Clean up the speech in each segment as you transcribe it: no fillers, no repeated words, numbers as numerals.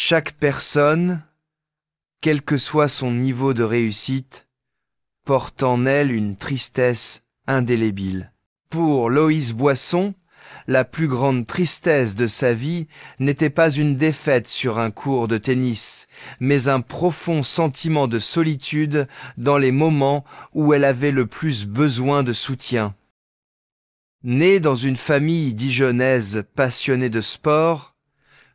Chaque personne, quel que soit son niveau de réussite, porte en elle une tristesse indélébile. Pour Loïs Boisson, la plus grande tristesse de sa vie n'était pas une défaite sur un court de tennis, mais un profond sentiment de solitude dans les moments où elle avait le plus besoin de soutien. Né dans une famille dijonnaise passionnée de sport,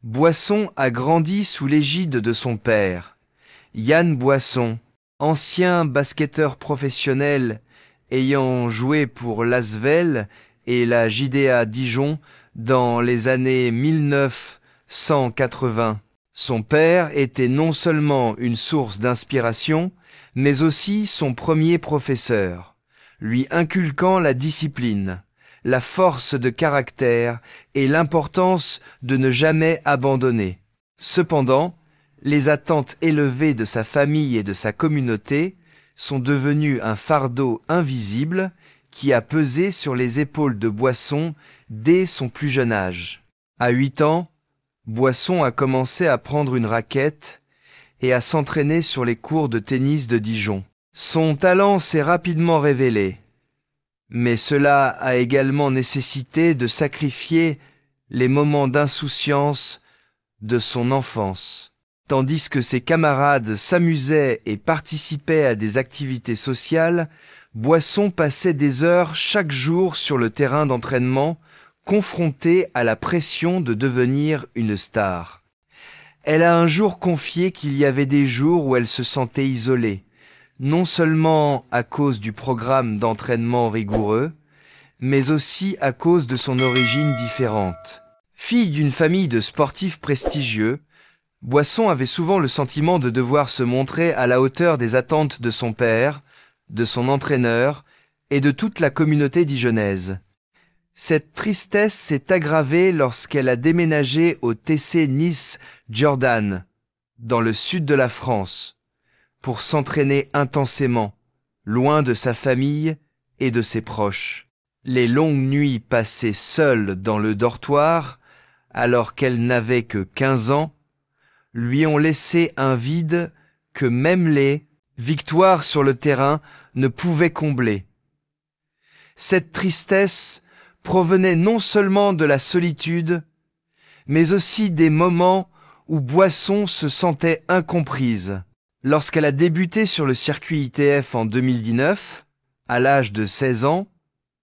Boisson a grandi sous l'égide de son père, Yann Boisson, ancien basketteur professionnel ayant joué pour l'Asvel et la JDA Dijon dans les années 1980. Son père était non seulement une source d'inspiration, mais aussi son premier professeur, lui inculquant la discipline, la force de caractère et l'importance de ne jamais abandonner. Cependant, les attentes élevées de sa famille et de sa communauté sont devenues un fardeau invisible qui a pesé sur les épaules de Boisson dès son plus jeune âge. À 8 ans, Boisson a commencé à prendre une raquette et à s'entraîner sur les cours de tennis de Dijon. Son talent s'est rapidement révélé, mais cela a également nécessité de sacrifier les moments d'insouciance de son enfance. Tandis que ses camarades s'amusaient et participaient à des activités sociales, Boisson passait des heures chaque jour sur le terrain d'entraînement, confrontée à la pression de devenir une star. Elle a un jour confié qu'il y avait des jours où elle se sentait isolée, non seulement à cause du programme d'entraînement rigoureux, mais aussi à cause de son origine différente. Fille d'une famille de sportifs prestigieux, Boisson avait souvent le sentiment de devoir se montrer à la hauteur des attentes de son père, de son entraîneur et de toute la communauté dijonnaise. Cette tristesse s'est aggravée lorsqu'elle a déménagé au TC Nice Jordan, dans le sud de la France, pour s'entraîner intensément, loin de sa famille et de ses proches. Les longues nuits passées seule dans le dortoir, alors qu'elle n'avait que 15 ans, lui ont laissé un vide que même les victoires sur le terrain ne pouvaient combler. Cette tristesse provenait non seulement de la solitude, mais aussi des moments où Boisson se sentait incomprise. Lorsqu'elle a débuté sur le circuit ITF en 2019, à l'âge de 16 ans,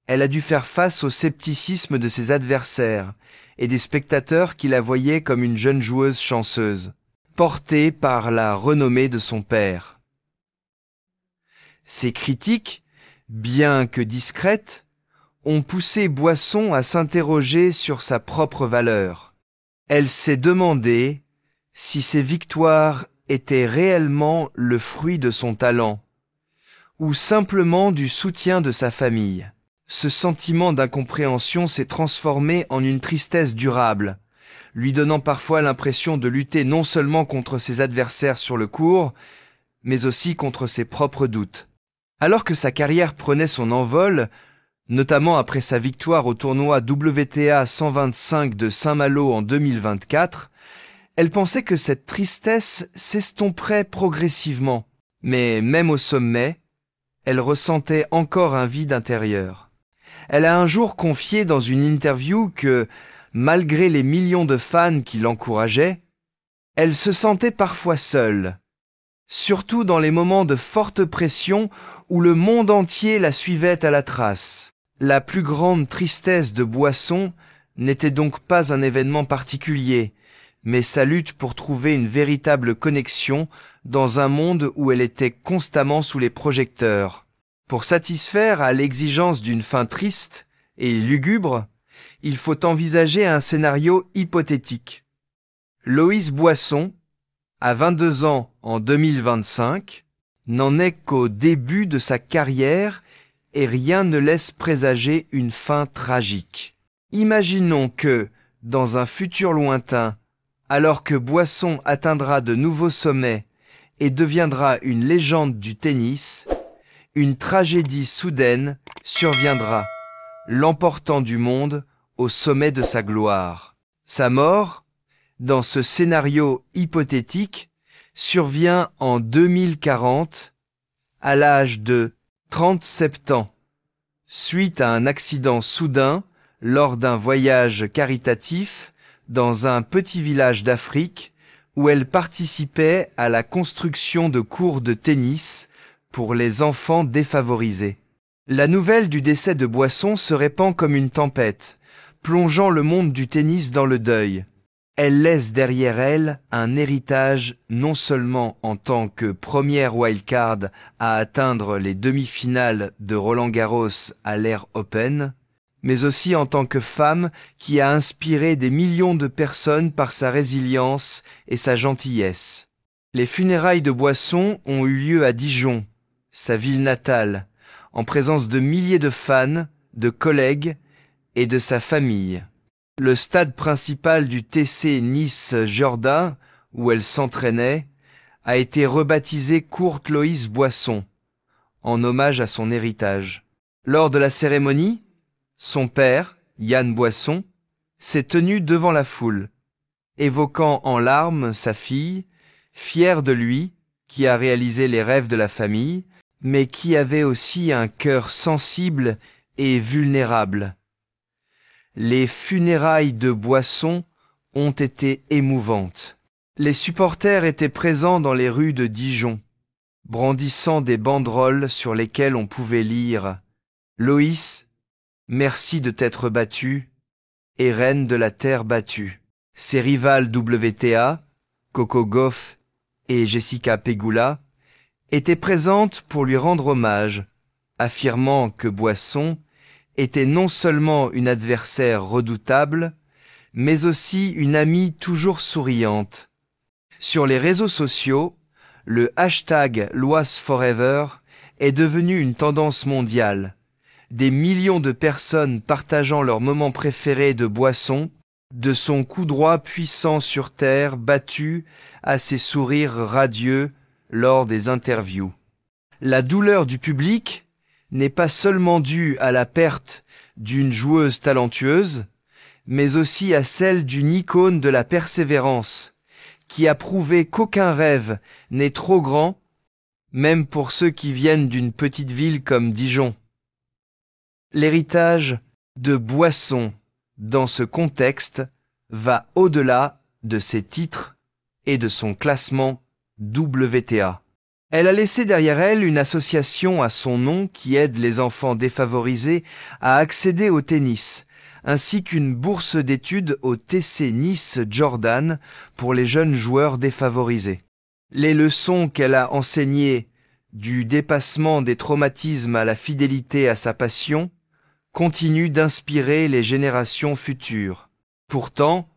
elle a dû faire face au scepticisme de ses adversaires et des spectateurs qui la voyaient comme une jeune joueuse chanceuse, portée par la renommée de son père. Ces critiques, bien que discrètes, ont poussé Boisson à s'interroger sur sa propre valeur. Elle s'est demandé si ses victoires étaient réellement le fruit de son talent, ou simplement du soutien de sa famille. Ce sentiment d'incompréhension s'est transformé en une tristesse durable, lui donnant parfois l'impression de lutter non seulement contre ses adversaires sur le court, mais aussi contre ses propres doutes. Alors que sa carrière prenait son envol, notamment après sa victoire au tournoi WTA 125 de Saint-Malo en 2024, elle pensait que cette tristesse s'estomperait progressivement. Mais même au sommet, elle ressentait encore un vide intérieur. Elle a un jour confié dans une interview que, malgré les millions de fans qui l'encourageaient, elle se sentait parfois seule, surtout dans les moments de forte pression où le monde entier la suivait à la trace. La plus grande tristesse de Boisson n'était donc pas un événement particulier, mais sa lutte pour trouver une véritable connexion dans un monde où elle était constamment sous les projecteurs. Pour satisfaire à l'exigence d'une fin triste et lugubre, il faut envisager un scénario hypothétique. Loïs Boisson, à 22 ans en 2025, n'en est qu'au début de sa carrière et rien ne laisse présager une fin tragique. Imaginons que, dans un futur lointain, alors que Boisson atteindra de nouveaux sommets et deviendra une légende du tennis, une tragédie soudaine surviendra, l'emportant du monde au sommet de sa gloire. Sa mort, dans ce scénario hypothétique, survient en 2040, à l'âge de 37 ans, suite à un accident soudain lors d'un voyage caritatif dans un petit village d'Afrique où elle participait à la construction de courts de tennis pour les enfants défavorisés. La nouvelle du décès de Boisson se répand comme une tempête, plongeant le monde du tennis dans le deuil. Elle laisse derrière elle un héritage non seulement en tant que première wildcard à atteindre les demi-finales de Roland-Garros à l'ère Open, mais aussi en tant que femme qui a inspiré des millions de personnes par sa résilience et sa gentillesse. Les funérailles de Boisson ont eu lieu à Dijon, sa ville natale, en présence de milliers de fans, de collègues et de sa famille. Le stade principal du TC Nice-Jordan, où elle s'entraînait, a été rebaptisé Court Loïs Boisson, en hommage à son héritage. Lors de la cérémonie, son père, Yann Boisson, s'est tenu devant la foule, évoquant en larmes sa fille, fière de lui, qui a réalisé les rêves de la famille, mais qui avait aussi un cœur sensible et vulnérable. Les funérailles de Boisson ont été émouvantes. Les supporters étaient présents dans les rues de Dijon, brandissant des banderoles sur lesquelles on pouvait lire « Loïs, merci de t'être battue et reine de la terre battue ». Ses rivales WTA, Coco Gauff et Jessica Pegula, étaient présentes pour lui rendre hommage, affirmant que Boisson était non seulement une adversaire redoutable, mais aussi une amie toujours souriante. Sur les réseaux sociaux, le hashtag #LoisForever est devenu une tendance mondiale. Des millions de personnes partageant leurs moments préférés de Boisson, de son coup droit puissant sur terre battu à ses sourires radieux lors des interviews. La douleur du public n'est pas seulement due à la perte d'une joueuse talentueuse, mais aussi à celle d'une icône de la persévérance, qui a prouvé qu'aucun rêve n'est trop grand, même pour ceux qui viennent d'une petite ville comme Dijon. L'héritage de Boisson, dans ce contexte, va au-delà de ses titres et de son classement WTA. Elle a laissé derrière elle une association à son nom qui aide les enfants défavorisés à accéder au tennis, ainsi qu'une bourse d'études au TC Nice Jordan pour les jeunes joueurs défavorisés. Les leçons qu'elle a enseignées, du dépassement des traumatismes à la fidélité à sa passion, continuent d'inspirer les générations futures. Pourtant,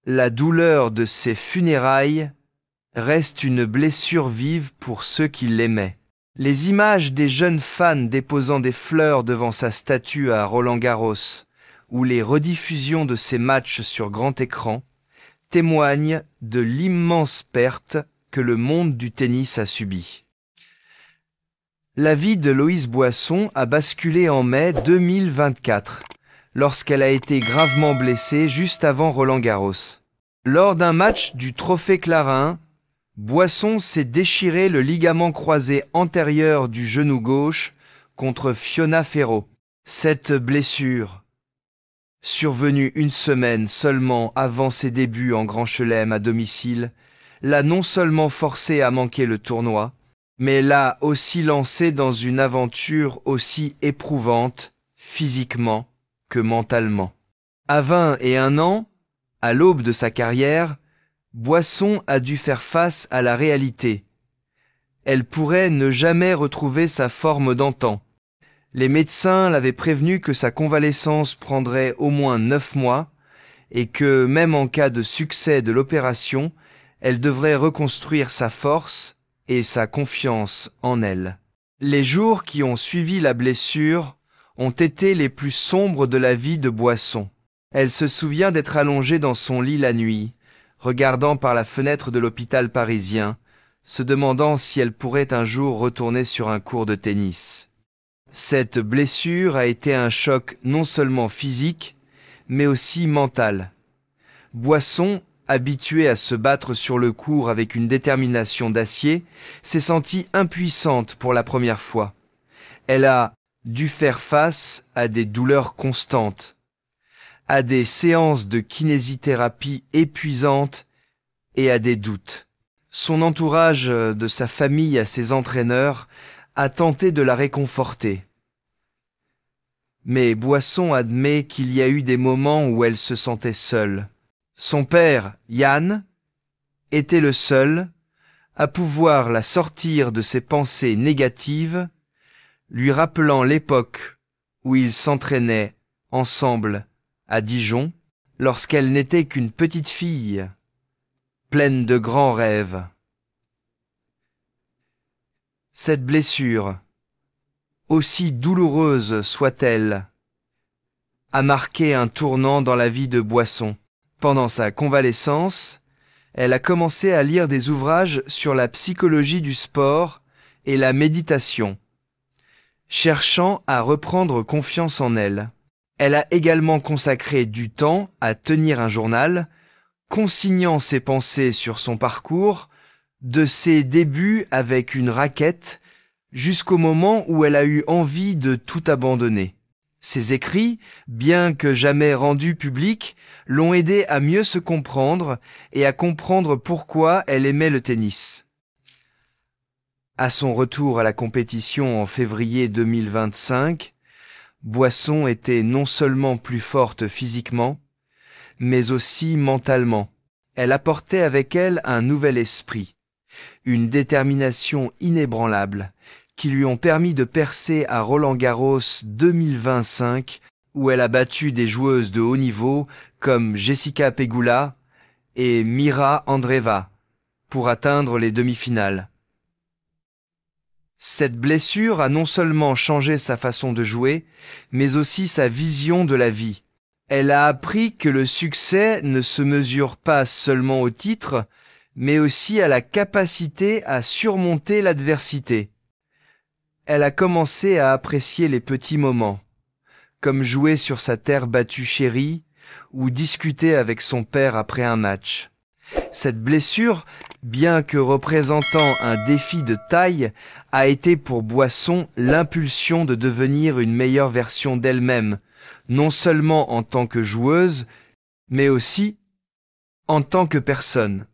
la douleur de ces funérailles reste une blessure vive pour ceux qui l'aimaient. Les images des jeunes fans déposant des fleurs devant sa statue à Roland-Garros, ou les rediffusions de ses matchs sur grand écran, témoignent de l'immense perte que le monde du tennis a subie. La vie de Loïs Boisson a basculé en mai 2024, lorsqu'elle a été gravement blessée juste avant Roland-Garros. Lors d'un match du Trophée Clarin, Boisson s'est déchiré le ligament croisé antérieur du genou gauche contre Fiona Ferro. Cette blessure, survenue une semaine seulement avant ses débuts en Grand Chelem à domicile, l'a non seulement forcé à manquer le tournoi, mais l'a aussi lancé dans une aventure aussi éprouvante, physiquement que mentalement. À 21 ans, à l'aube de sa carrière, Boisson a dû faire face à la réalité. Elle pourrait ne jamais retrouver sa forme d'antan. Les médecins l'avaient prévenu que sa convalescence prendrait au moins 9 mois et que, même en cas de succès de l'opération, elle devrait reconstruire sa force et sa confiance en elle. Les jours qui ont suivi la blessure ont été les plus sombres de la vie de Boisson. Elle se souvient d'être allongée dans son lit la nuit, regardant par la fenêtre de l'hôpital parisien, se demandant si elle pourrait un jour retourner sur un court de tennis. Cette blessure a été un choc non seulement physique, mais aussi mental. Boisson habituée à se battre sur le court avec une détermination d'acier, s'est sentie impuissante pour la première fois. Elle a dû faire face à des douleurs constantes, à des séances de kinésithérapie épuisantes et à des doutes. Son entourage, de sa famille à ses entraîneurs, a tenté de la réconforter. Mais Boisson admet qu'il y a eu des moments où elle se sentait seule. Son père, Yann, était le seul à pouvoir la sortir de ses pensées négatives, lui rappelant l'époque où ils s'entraînaient ensemble à Dijon, lorsqu'elle n'était qu'une petite fille, pleine de grands rêves. Cette blessure, aussi douloureuse soit-elle, a marqué un tournant dans la vie de Boisson. Pendant sa convalescence, elle a commencé à lire des ouvrages sur la psychologie du sport et la méditation, cherchant à reprendre confiance en elle. Elle a également consacré du temps à tenir un journal, consignant ses pensées sur son parcours, de ses débuts avec une raquette jusqu'au moment où elle a eu envie de tout abandonner. Ses écrits, bien que jamais rendus publics, l'ont aidée à mieux se comprendre et à comprendre pourquoi elle aimait le tennis. À son retour à la compétition en février 2025, Boisson était non seulement plus forte physiquement, mais aussi mentalement. Elle apportait avec elle un nouvel esprit, une détermination inébranlable, qui lui ont permis de percer à Roland-Garros 2025, où elle a battu des joueuses de haut niveau comme Jessica Pegula et Mira Andreeva, pour atteindre les demi-finales. Cette blessure a non seulement changé sa façon de jouer, mais aussi sa vision de la vie. Elle a appris que le succès ne se mesure pas seulement au titre, mais aussi à la capacité à surmonter l'adversité. Elle a commencé à apprécier les petits moments, comme jouer sur sa terre battue chérie ou discuter avec son père après un match. Cette blessure, bien que représentant un défi de taille, a été pour Boisson l'impulsion de devenir une meilleure version d'elle-même, non seulement en tant que joueuse, mais aussi en tant que personne.